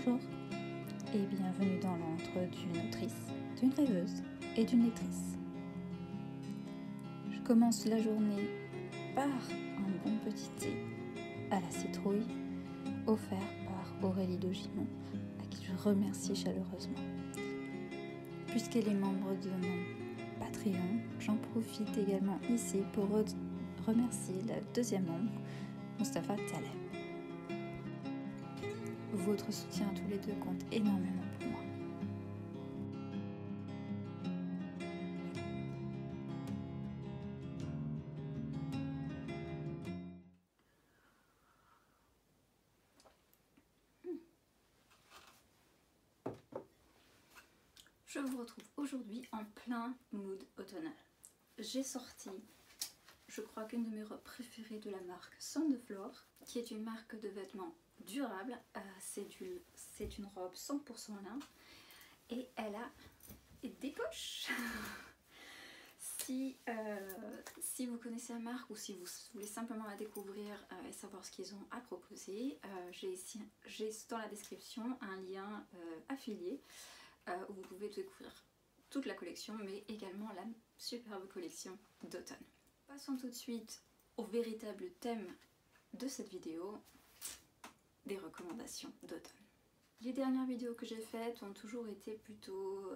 Bonjour et bienvenue dans l'antre d'une autrice, d'une rêveuse et d'une lectrice. Je commence la journée par un bon petit thé à la citrouille offert par Aurélie de Gimont, à qui je remercie chaleureusement. Puisqu'elle est membre de mon Patreon, j'en profite également ici pour remercier la deuxième membre, Mustapha Taleb. Votre soutien à tous les deux compte énormément pour moi. Je vous retrouve aujourd'hui en plein mood automnal. J'ai sorti, je crois qu'une de mes robes préférées de la marque Soundfloor, qui est une marque de vêtements durable. C'est une robe 100% lin et elle a des poches. Si vous connaissez la marque ou si vous voulez simplement la découvrir et savoir ce qu'ils ont à proposer, j'ai dans la description un lien affilié où vous pouvez découvrir toute la collection, mais également la superbe collection d'automne. Passons tout de suite au véritable thème de cette vidéo, des recommandations d'automne. Les dernières vidéos que j'ai faites ont toujours été plutôt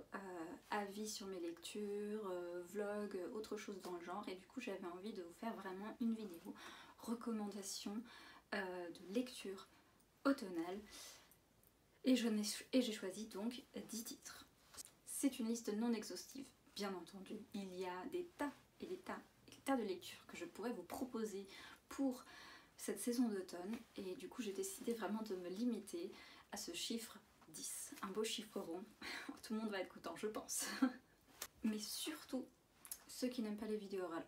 avis sur mes lectures, vlog, autre chose dans le genre, et du coup j'avais envie de vous faire vraiment une vidéo recommandation de lecture automnale, et j'ai choisi donc 10 titres. C'est une liste non exhaustive, bien entendu. Il y a des tas et des tas et des tas de lectures que je pourrais vous proposer pour cette saison d'automne, et du coup j'ai décidé vraiment de me limiter à ce chiffre 10, un beau chiffre rond. Tout le monde va être content, je pense. Mais surtout ceux qui n'aiment pas les vidéos rallonges.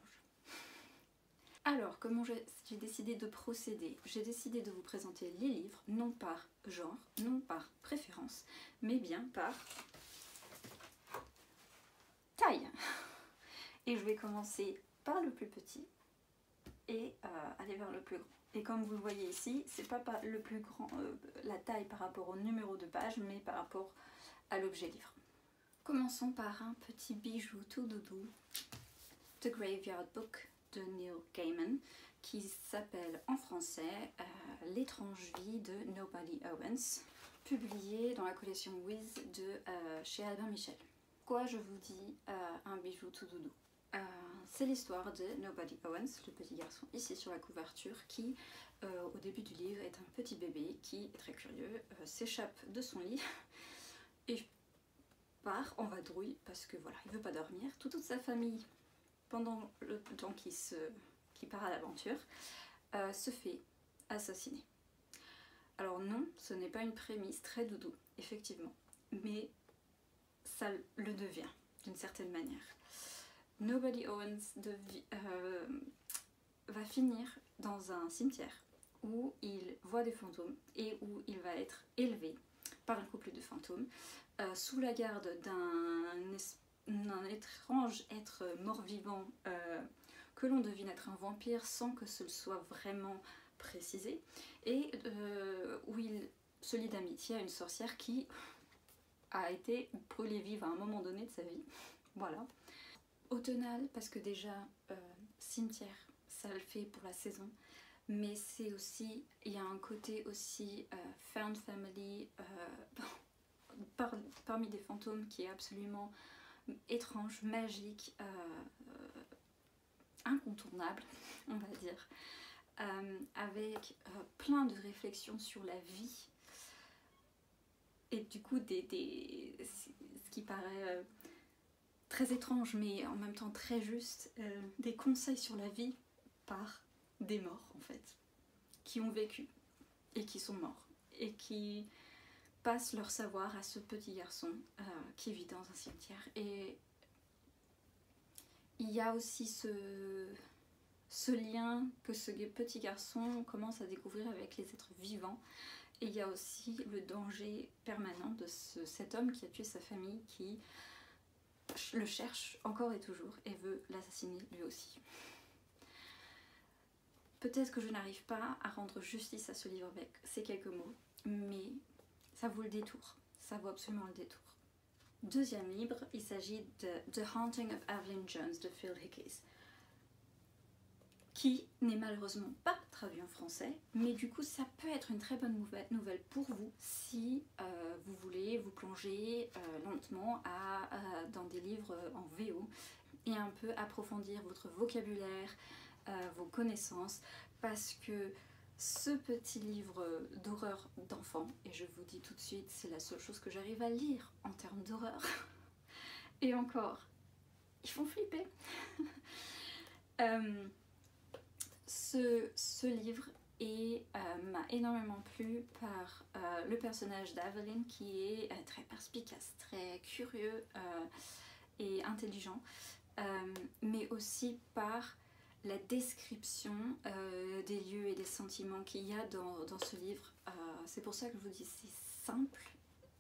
Alors, comment j'ai décidé de procéder? J'ai décidé de vous présenter les livres, non par genre, non par préférence, mais bien par taille. Et je vais commencer par le plus petit et aller vers le plus grand. Et comme vous le voyez ici, c'est pas le plus grand, la taille par rapport au numéro de page, mais par rapport à l'objet livre. Commençons par un petit bijou tout doudou, The Graveyard Book de Neil Gaiman, qui s'appelle en français L'étrange vie de Nobody Owens, publié dans la collection Wiz de chez Albin Michel. Pourquoi je vous dis un bijou tout doudou? C'est l'histoire de Nobody Owens, le petit garçon ici sur la couverture, qui au début du livre est un petit bébé qui est très curieux, s'échappe de son lit et part en vadrouille parce que voilà, il veut pas dormir. Toute sa famille, pendant le temps qu'il part à l'aventure, se fait assassiner. Alors non, ce n'est pas une prémisse très doudou, effectivement, mais ça le devient d'une certaine manière. Nobody Owens va finir dans un cimetière où il voit des fantômes et où il va être élevé par un couple de fantômes sous la garde d'un étrange être mort-vivant que l'on devine être un vampire sans que ce soit vraiment précisé, et où il se lie d'amitié à une sorcière qui a été brûlée vive à un moment donné de sa vie. Voilà. Automnal parce que déjà cimetière, ça le fait pour la saison, mais c'est aussi, il y a un côté aussi found family parmi des fantômes qui est absolument étrange, magique, incontournable, on va dire, avec plein de réflexions sur la vie et du coup ce qui paraît très étrange mais en même temps très juste, des conseils sur la vie par des morts en fait, qui ont vécu et qui sont morts et qui passent leur savoir à ce petit garçon qui vit dans un cimetière. Et il y a aussi ce lien que ce petit garçon commence à découvrir avec les êtres vivants, et il y a aussi le danger permanent de cet homme qui a tué sa famille, qui le cherche encore et toujours et veut l'assassiner lui aussi. Peut-être que je n'arrive pas à rendre justice à ce livre avec ces quelques mots, mais ça vaut le détour, ça vaut absolument le détour. Deuxième livre, il s'agit de The Haunting of Evelyn Jones de Phil Hickes, qui n'est malheureusement pas traduit en français, mais du coup ça peut être une très bonne nouvelle pour vous si vous voulez vous plonger lentement dans des livres en VO et un peu approfondir votre vocabulaire, vos connaissances, parce que ce petit livre d'horreur d'enfant, et je vous dis tout de suite, c'est la seule chose que j'arrive à lire en termes d'horreur, et encore, ils font flipper. Ce livre m'a énormément plu par le personnage d'Evelyn, qui est très perspicace, très curieux et intelligent, mais aussi par la description des lieux et des sentiments qu'il y a dans ce livre. C'est pour ça que je vous dis, c'est simple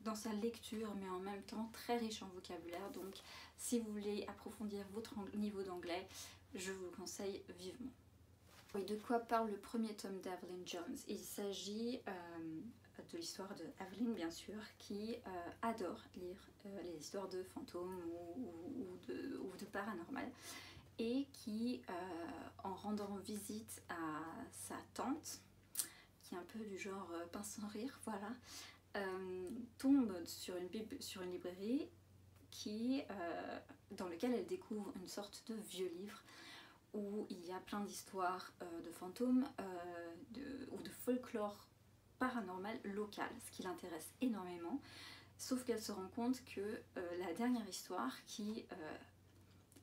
dans sa lecture, mais en même temps très riche en vocabulaire. Donc si vous voulez approfondir votre niveau d'anglais, je vous le conseille vivement. Oui, de quoi parle le premier tome d'Evelyn Jones? Il s'agit de l'histoire de Evelyn, bien sûr, qui adore lire les histoires de fantômes ou de paranormal, et qui, en rendant visite à sa tante, qui est un peu du genre pince sans rire, voilà, tombe sur une librairie dans laquelle elle découvre une sorte de vieux livre où il y a plein d'histoires de fantômes ou de folklore paranormal local, ce qui l'intéresse énormément, sauf qu'elle se rend compte que la dernière histoire qui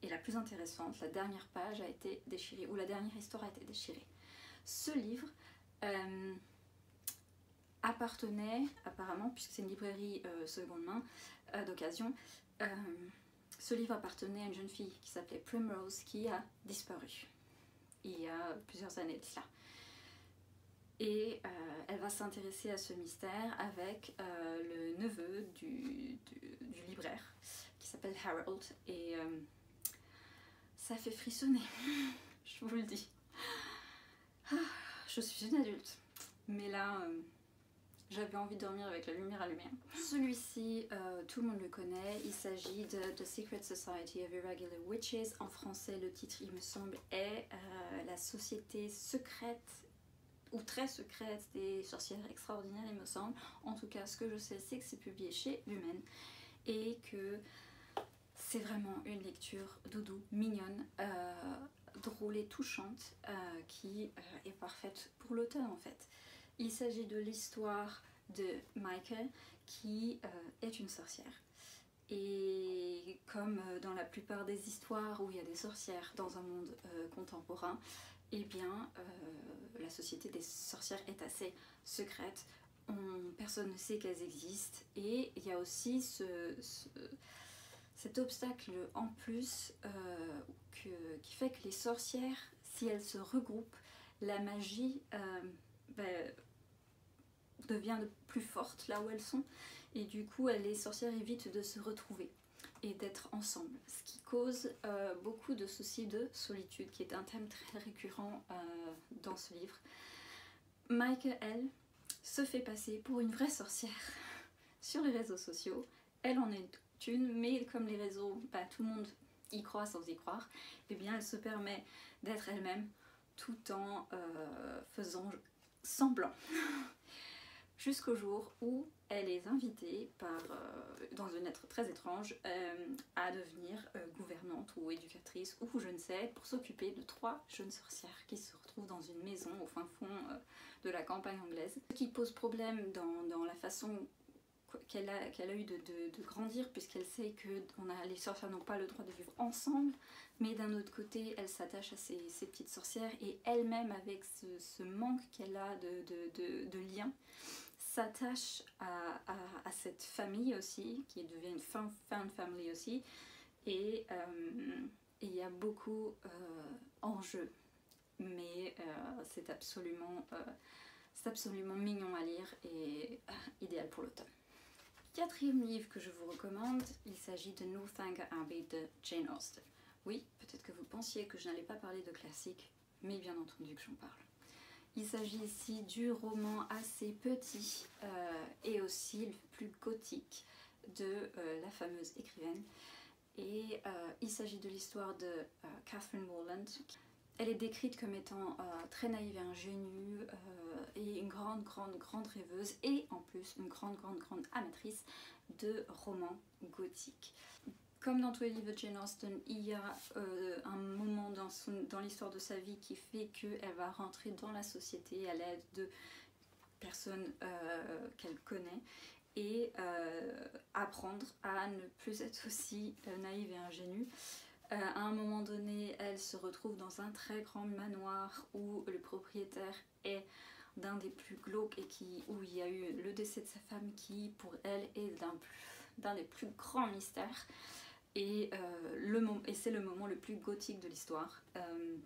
est la plus intéressante, la dernière page a été déchirée, ou la dernière histoire a été déchirée. Ce livre appartenait apparemment, puisque c'est une librairie seconde main, d'occasion, ce livre appartenait à une jeune fille qui s'appelait Primrose, qui a disparu il y a plusieurs années de cela. Et elle va s'intéresser à ce mystère avec le neveu du libraire, qui s'appelle Harold, et ça fait frissonner, je vous le dis. Je suis une adulte, mais là, j'avais envie de dormir avec la lumière allumée. Celui-ci, tout le monde le connaît, il s'agit de The Secret Society of Irregular Witches. En français, le titre, il me semble, est La Société secrète, ou très secrète, des sorcières extraordinaires, il me semble. En tout cas, ce que je sais, c'est que c'est publié chez Lumen, et que c'est vraiment une lecture doudou, mignonne, drôle et touchante, qui est parfaite pour l'automne en fait. Il s'agit de l'histoire de Michael, qui est une sorcière. Et comme dans la plupart des histoires où il y a des sorcières dans un monde contemporain, eh bien la société des sorcières est assez secrète. Personne ne sait qu'elles existent, et il y a aussi cet obstacle en plus qui fait que les sorcières, si elles se regroupent, la magie devient de plus forte là où elles sont, et du coup les sorcières évitent de se retrouver et d'être ensemble, ce qui cause beaucoup de soucis de solitude, qui est un thème très récurrent dans ce livre. Michael, elle, se fait passer pour une vraie sorcière sur les réseaux sociaux. Elle en est une, mais comme les réseaux, tout le monde y croit sans y croire, et bien elle se permet d'être elle-même tout en faisant semblant. Jusqu'au jour où elle est invitée dans une lettre très étrange à devenir gouvernante ou éducatrice ou je ne sais, pour s'occuper de 3 jeunes sorcières qui se retrouvent dans une maison au fin fond de la campagne anglaise. Ce qui pose problème dans la façon qu'elle a eu de grandir, puisqu'elle sait que les sorcières n'ont pas le droit de vivre ensemble, mais d'un autre côté elle s'attache à ces petites sorcières, et elle-même, avec ce manque qu'elle a de lien, s'attache à cette famille aussi, qui devient une found family aussi, et il y a beaucoup en jeu, mais c'est absolument mignon à lire et idéal pour l'automne. Quatrième livre que je vous recommande, il s'agit de Northanger Abbey de Jane Austen. Oui, peut-être que vous pensiez que je n'allais pas parler de classique, mais bien entendu que j'en parle. Il s'agit ici du roman assez petit et aussi le plus gothique de la fameuse écrivaine. Et il s'agit de l'histoire de Catherine Morland. Elle est décrite comme étant très naïve et ingénue et une grande rêveuse et en plus une grande amatrice de romans gothiques. Comme dans tous les livres de Jane Austen, il y a un moment dans l'histoire de sa vie qui fait qu'elle va rentrer dans la société à l'aide de personnes qu'elle connaît et apprendre à ne plus être aussi naïve et ingénue. À un moment donné, elle se retrouve dans un très grand manoir où le propriétaire est d'un des plus glauques et où il y a eu le décès de sa femme qui, pour elle, est d'un des plus grands mystères. Et c'est le moment le plus gothique de l'histoire.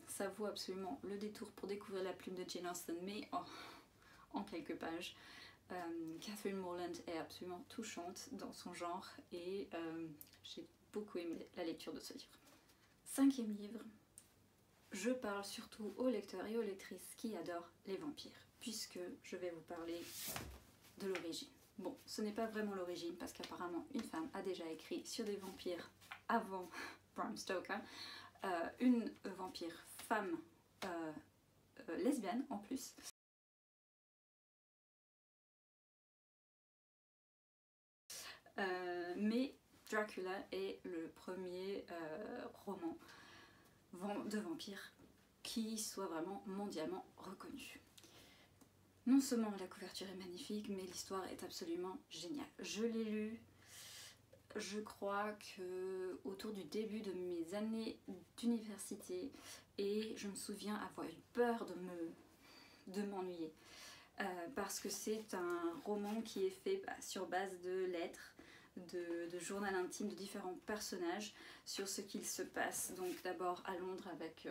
Ça vaut absolument le détour pour découvrir la plume de Jane Austen, mais en quelques pages. Catherine Morland est absolument touchante dans son genre et j'ai beaucoup aimé la lecture de ce livre. 5e livre, je parle surtout aux lecteurs et aux lectrices qui adorent les vampires, puisque je vais vous parler de l'origine. Bon, ce n'est pas vraiment l'origine, parce qu'apparemment une femme a déjà écrit sur des vampires avant Bram Stoker, une vampire femme lesbienne en plus. Mais Dracula est le premier roman de vampires qui soit vraiment mondialement reconnu. Non seulement la couverture est magnifique, mais l'histoire est absolument géniale. Je l'ai lu, je crois que autour du début de mes années d'université, et je me souviens avoir eu peur de m'ennuyer. Parce que c'est un roman qui est fait sur base de lettres, de journal intime de différents personnages sur ce qu'il se passe. Donc d'abord à Londres avec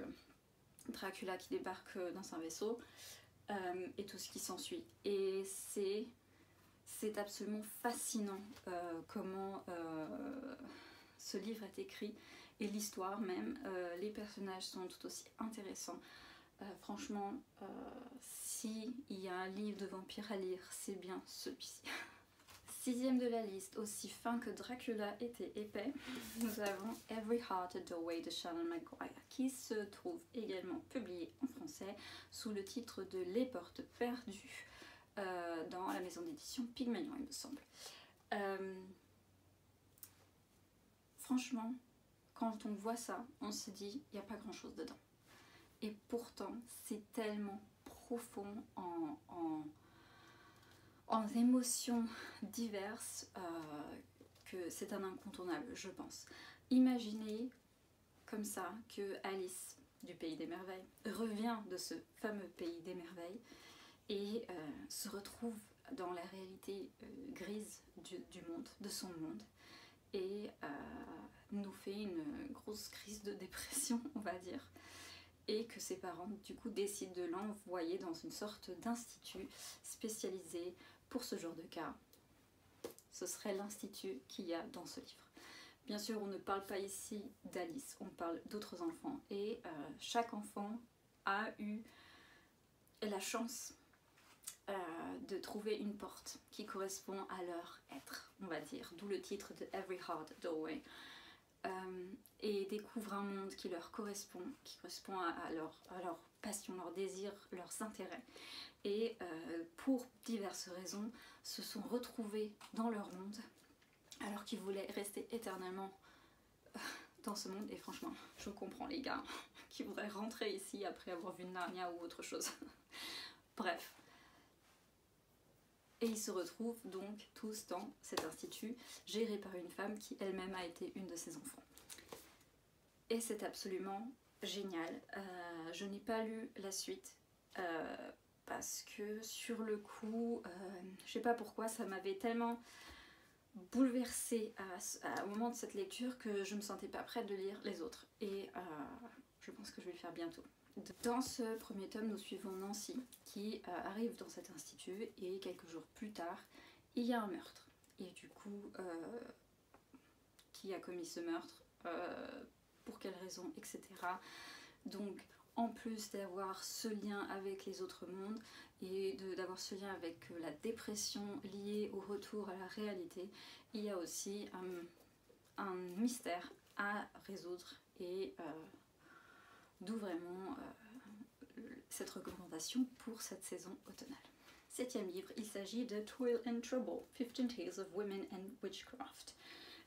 Dracula qui débarque dans un vaisseau et tout ce qui s'ensuit. Et c'est absolument fascinant comment ce livre est écrit et l'histoire même. Les personnages sont tout aussi intéressants. Franchement, s'il y a un livre de vampires à lire, c'est bien celui-ci. 6e de la liste, aussi fin que Dracula était épais, nous avons Every Heart a Doorway de Shannon Maguire, qui se trouve également publié en français sous le titre de Les Portes Perdues dans la maison d'édition Pygmalion, il me semble. Franchement, quand on voit ça, on se dit il n'y a pas grand chose dedans. Et pourtant, c'est tellement profond en émotions diverses que c'est un incontournable, je pense. Imaginez comme ça que Alice du Pays des Merveilles revient de ce fameux Pays des Merveilles et se retrouve dans la réalité grise du monde, de son monde, et nous fait une grosse crise de dépression, on va dire. Et que ses parents du coup décident de l'envoyer dans une sorte d'institut spécialisé pour ce genre de cas. Ce serait l'institut qu'il y a dans ce livre. Bien sûr, on ne parle pas ici d'Alice, on parle d'autres enfants et chaque enfant a eu la chance de trouver une porte qui correspond à leur être, on va dire, d'où le titre de Every Heart a Doorway. Et découvrent un monde qui leur correspond, qui correspond à leur passion, leurs désirs, leurs intérêts. Et pour diverses raisons, se sont retrouvés dans leur monde, alors qu'ils voulaient rester éternellement dans ce monde. Et franchement, je comprends les gars qui voudraient rentrer ici après avoir vu Narnia ou autre chose. Bref. Et ils se retrouvent donc tous dans cet institut géré par une femme qui elle-même a été une de ses enfants. Et c'est absolument génial. Je n'ai pas lu la suite parce que sur le coup, je sais pas pourquoi, ça m'avait tellement bouleversée au moment de cette lecture que je me sentais pas prête de lire les autres. Et je pense que je vais le faire bientôt. Dans ce premier tome, nous suivons Nancy qui arrive dans cet institut et quelques jours plus tard, il y a un meurtre. Et du coup, qui a commis ce meurtre, pour quelle raison, etc. Donc, en plus d'avoir ce lien avec les autres mondes et d'avoir ce lien avec la dépression liée au retour à la réalité, il y a aussi un mystère à résoudre et d'où vraiment cette recommandation pour cette saison automnale. Septième livre, il s'agit de Toil and Trouble, 15 Tales of Women and Witchcraft.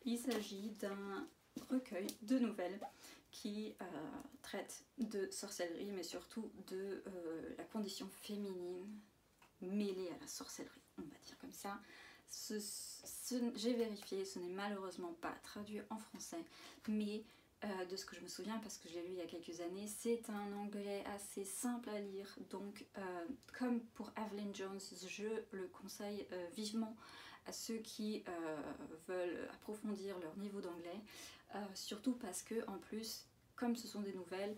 Il s'agit d'un recueil de nouvelles qui traite de sorcellerie, mais surtout de la condition féminine mêlée à la sorcellerie, on va dire comme ça. J'ai vérifié, ce n'est malheureusement pas traduit en français, mais de ce que je me souviens, parce que je l'ai lu il y a quelques années, c'est un anglais assez simple à lire, donc comme pour Evelyn Jones, je le conseille vivement à ceux qui veulent approfondir leur niveau d'anglais, surtout parce que en plus, comme ce sont des nouvelles,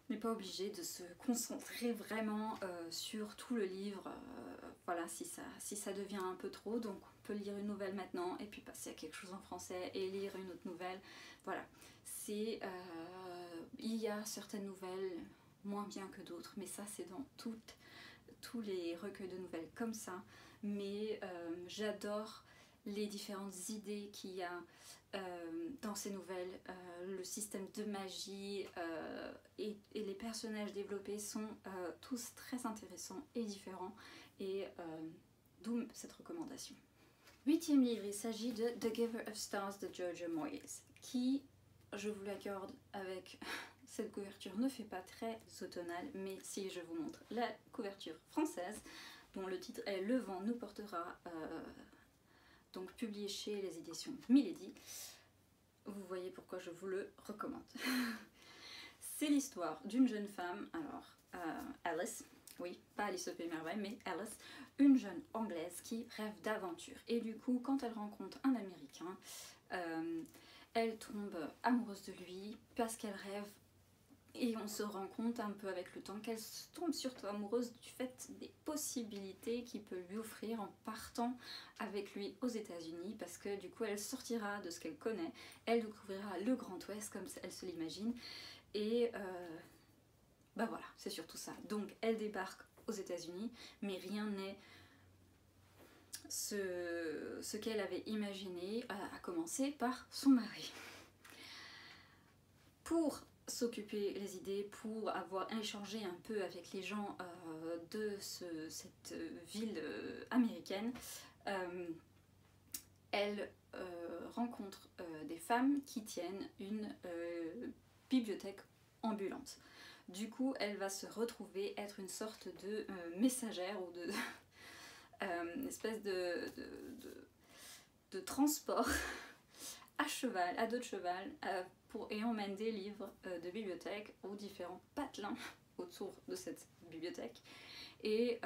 on n'est pas obligé de se concentrer vraiment sur tout le livre, voilà, si ça devient un peu trop, donc on peut lire une nouvelle maintenant et puis passer à quelque chose en français et lire une autre nouvelle, voilà. Il y a certaines nouvelles moins bien que d'autres, mais ça c'est dans tous les recueils de nouvelles comme ça, mais j'adore les différentes idées qu'il y a dans ces nouvelles, le système de magie et les personnages développés sont tous très intéressants et différents, et d'où cette recommandation. Huitième livre, il s'agit de The Giver of Stars de Georgia Moyes, qui, je vous l'accorde avec cette couverture, ne fait pas très automnale, mais si je vous montre la couverture française, dont le titre est Le vent nous portera, donc publié chez les éditions Milady, vous voyez pourquoi je vous le recommande. C'est l'histoire d'une jeune femme, alors Alice, oui, pas Alice au Pays des Merveilles, mais Alice, une jeune anglaise qui rêve d'aventure. Et du coup, quand elle rencontre un Américain, elle tombe amoureuse de lui parce qu'elle rêve. Et on se rend compte un peu avec le temps qu'elle tombe surtout amoureuse du fait des possibilités qu'il peut lui offrir en partant avec lui aux États-Unis, parce que du coup elle sortira de ce qu'elle connaît, elle découvrira le Grand Ouest comme elle se l'imagine, et bah voilà, c'est surtout ça. Donc elle débarque aux États-Unis, mais rien n'est ce qu'elle avait imaginé, à commencer par son mari. Pour s'occuper les idées, pour avoir échangé un peu avec les gens de cette ville américaine, elle rencontre des femmes qui tiennent une bibliothèque ambulante. Du coup, elle va se retrouver être une sorte de messagère ou de une espèce de transport à cheval, à dos de cheval, et emmène des livres de bibliothèque aux différents patelins autour de cette bibliothèque. Et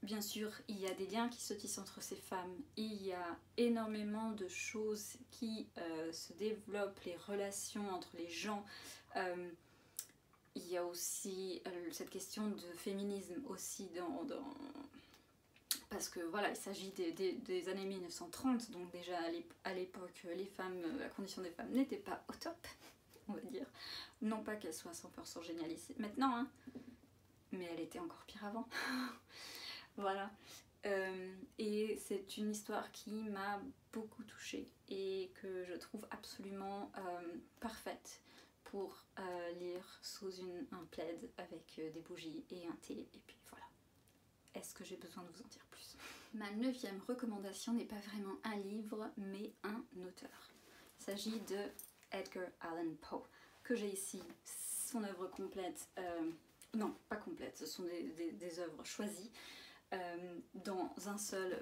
bien sûr, il y a des liens qui se tissent entre ces femmes, il y a énormément de choses qui se développent, les relations entre les gens. Il y a aussi cette question de féminisme aussi parce que voilà, il s'agit des années 1930, donc déjà à l'époque, les femmes, la condition des femmes n'était pas au top, on va dire. Non pas qu'elle soit 100% génialiste maintenant, hein, mais elle était encore pire avant. Voilà. Et c'est une histoire qui m'a beaucoup touchée et que je trouve absolument parfaite pour lire sous un plaid avec des bougies et un thé, et puis voilà. Est-ce que j'ai besoin de vous en dire plus? Ma 9e recommandation n'est pas vraiment un livre, mais un auteur. Il s'agit de Edgar Allan Poe, que j'ai ici, son œuvre complète, non, pas complète, ce sont des œuvres choisies, dans un seul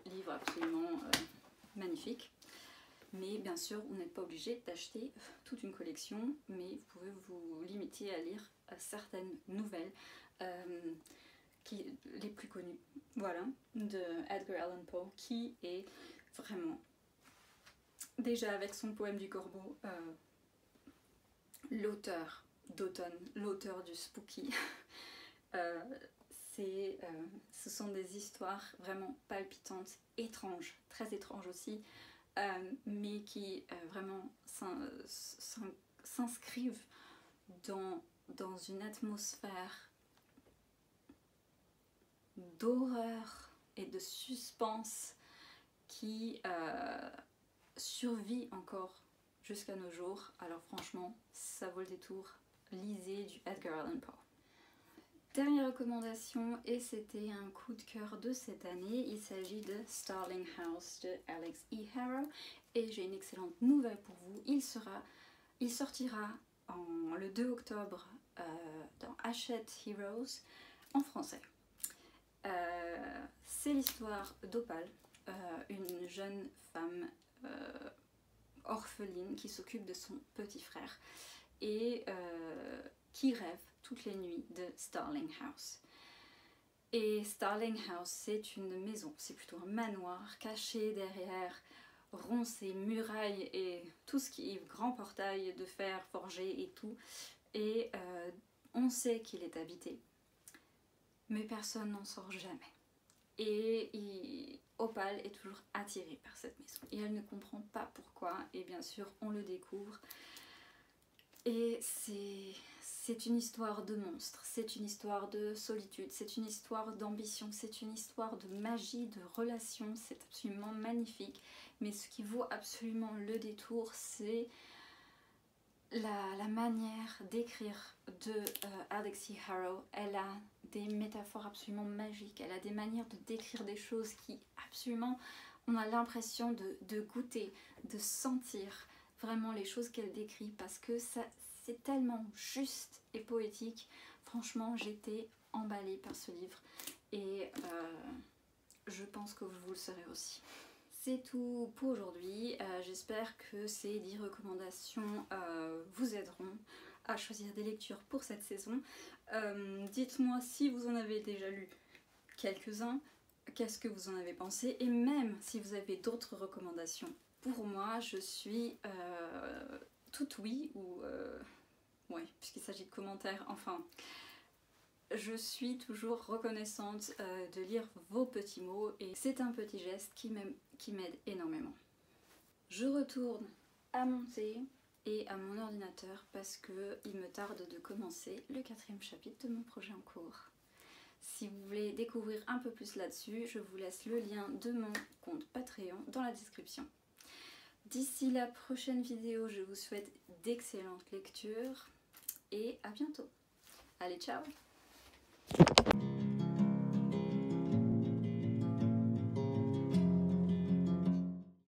livre absolument magnifique. Mais bien sûr, vous n'êtes pas obligé d'acheter toute une collection, mais vous pouvez vous limiter à lire certaines nouvelles, les plus connues, voilà, de Edgar Allan Poe, qui est vraiment, déjà avec son poème du corbeau, l'auteur d'automne, l'auteur du spooky. Ce sont des histoires vraiment palpitantes, étranges, très étranges aussi, mais qui vraiment s'inscrivent dans une atmosphère d'horreur et de suspense qui survit encore jusqu'à nos jours. Alors franchement, ça vaut le détour. Lisez du Edgar Allan Poe. Dernière recommandation, et c'était un coup de cœur de cette année, il s'agit de Starling House de Alex E. Harrow, et j'ai une excellente nouvelle pour vous, il sortira le 2 octobre dans Hachette Heroes en français. C'est l'histoire d'Opal, une jeune femme orpheline qui s'occupe de son petit frère et qui rêve toutes les nuits de Starling House. Et Starling House, c'est une maison, c'est plutôt un manoir caché derrière ronces et murailles et tout ce qui est grand portail de fer forgé et tout. Et on sait qu'il est habité, mais personne n'en sort jamais. Et Opal est toujours attirée par cette maison et elle ne comprend pas pourquoi, et bien sûr on le découvre. Et c'est une histoire de monstre, c'est une histoire de solitude, c'est une histoire d'ambition, c'est une histoire de magie, de relations, c'est absolument magnifique. Mais ce qui vaut absolument le détour, c'est la manière d'écrire de Alex E. Harrow. Elle a des métaphores absolument magiques, elle a des manières de décrire des choses qui absolument, on a l'impression de goûter, de sentir vraiment les choses qu'elle décrit, parce que c'est tellement juste et poétique. Franchement, j'étais emballée par ce livre et je pense que vous le serez aussi. C'est tout pour aujourd'hui, j'espère que ces 10 recommandations vous aideront à choisir des lectures pour cette saison. Dites-moi si vous en avez déjà lu quelques-uns, qu'est-ce que vous en avez pensé, et même si vous avez d'autres recommandations. Pour moi, je suis tout oui, ou ouais, puisqu'il s'agit de commentaires, enfin, je suis toujours reconnaissante de lire vos petits mots, et c'est un petit geste qui m'aide énormément. Je retourne à mon thé et à mon ordinateur parce qu'il me tarde de commencer le 4e chapitre de mon projet en cours. Si vous voulez découvrir un peu plus là-dessus, je vous laisse le lien de mon compte Patreon dans la description. D'ici la prochaine vidéo, je vous souhaite d'excellentes lectures et à bientôt. Allez, ciao!